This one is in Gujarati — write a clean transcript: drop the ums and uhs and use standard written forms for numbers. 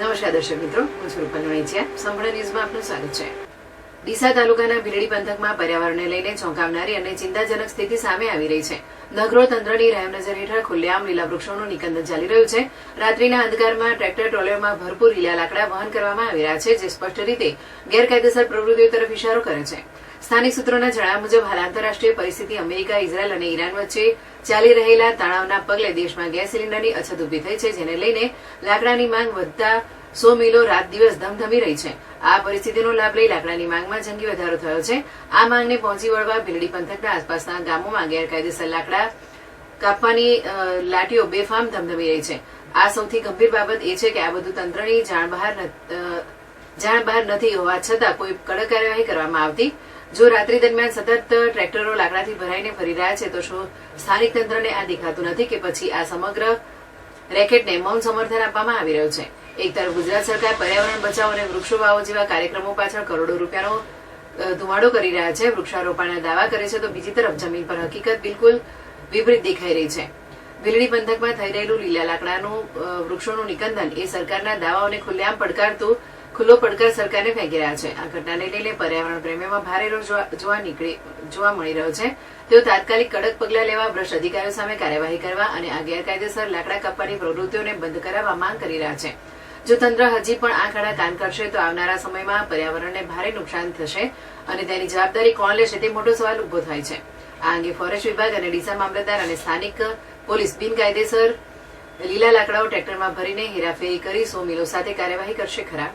નમસ્કાર દર્શક મિત્રો, હું છું રૂપલ વણિચિયા. સંપૂર્ણ ન્યૂઝમાં આપનું સ્વાગત છે. ડીસા તાલુકાના ભીલડી પંથકમાં પર્યાવરણને લઈને ચોંકાવનારી અને ચિંતાજનક સ્થિતિ સામે આવી રહી છે. નગરો તંત્રની રહેમનજર હેઠળ ખુલ્લેઆમ લીલા વૃક્ષોનું નિકંદન ચાલી રહ્યું છે. રાત્રિના અંધકારમાં ટ્રેક્ટર ટ્રોલરમાં ભરપૂર લીલા લાકડા વહન કરવામાં આવી રહ્યા છે, જે સ્પષ્ટ રીતે ગેરકાયદેસર પ્રવૃત્તિઓ તરફ ઇશારો કરે છે. સ્થાનિક સૂત્રોના જણાવ્યા મુજબ હાલ આંતરરાષ્ટ્રીય પરિસ્થિતિ અમેરિકા, ઇઝરાયલ અને ઈરાન વચ્ચે ચાલી રહેલા તણાવના પગલે દેશમાં ગેસ સિલિન્ડરની અછત ઉભી થઈ છે, જેને લઈને લાકડાની માંગ વધતા 100 મિલો રાત દિવસ ધમધમી રહી છે. આ પરિસ્થિતિનો લાભ લઈ લાકડાની માંગમાં જંગી વધારો થયો છે. આ માંગને પહોંચી વળવા ભીલડી પંથકના આસપાસના ગામોમાં ગેરકાયદેસર લાકડા કાપવાની લાઠીઓ બેફામ ધમધમી રહી છે. આ સૌથી ગંભીર બાબત એ છે કે આ બધું તંત્રની જાણ બહાર નથી હોવા છતાં કોઈ કડક કાર્યવાહી કરવામાં આવતી. જો રાત્રિ દરમિયાન સતત ટ્રેક્ટરો લાકડાથી ભરાઈને ફરી રહ્યા છે, તો શું સ્થાનિક તંત્રને આ દેખાતું નથી કે પછી આ સમગ્ર રેકેટને મૌન સમર્થન આપવામાં આવી રહ્યું છે? એક તરફ ગુજરાત સરકાર પર્યાવરણ બચાવો અને વૃક્ષો વાવો જેવા કાર્યક્રમો પાછળ કરોડો રૂપિયાનો ધુમાડો કરી રહ્યા છે, વૃક્ષારોપણના દાવા કરે છે, તો બીજી તરફ જમીન પર હકીકત બિલકુલ વિપરીત દેખાઈ રહી છે. ભીલડી પંથકમાં થઈ રહેલું લીલા લાકડાનું વૃક્ષોનું નિકંદન એ સરકારના દાવાઓને ખુલ્લેઆમ પડકારતું ખુલ્લો પડકાર સરકારને ફેંકી રહ્યા છે. આ ઘટનાને લઈને પર્યાવરણ પ્રેમીઓમાં ભારે રોષ જોવા મળી રહ્યો છે. તેઓ તાત્કાલિક કડક પગલાં લેવા, ભ્રષ્ટ અધિકારીઓ સામે કાર્યવાહી કરવા અને આ ગેરકાયદેસર લાકડા કાપવાની પ્રવૃત્તિઓને બંધ કરાવવા માંગ કરી રહ્યા છે. જો તંત્ર હજી પણ આ ખાડા કાન કરશે તો આવનારા સમયમાં પર્યાવરણને ભારે નુકસાન થશે અને તેની જવાબદારી કોણ લેશે તે મોટો સવાલ ઉભો થાય છે. આ અંગે ફોરેસ્ટ વિભાગ અને ડીસા મામલતદાર અને સ્થાનિક પોલીસ બિનકાયદેસર લીલા લાકડાઓ ટ્રેક્ટરમાં ભરીને હેરાફેરી કરી 100 મિલો સાથે કાર્યવાહી કરશે ખરા?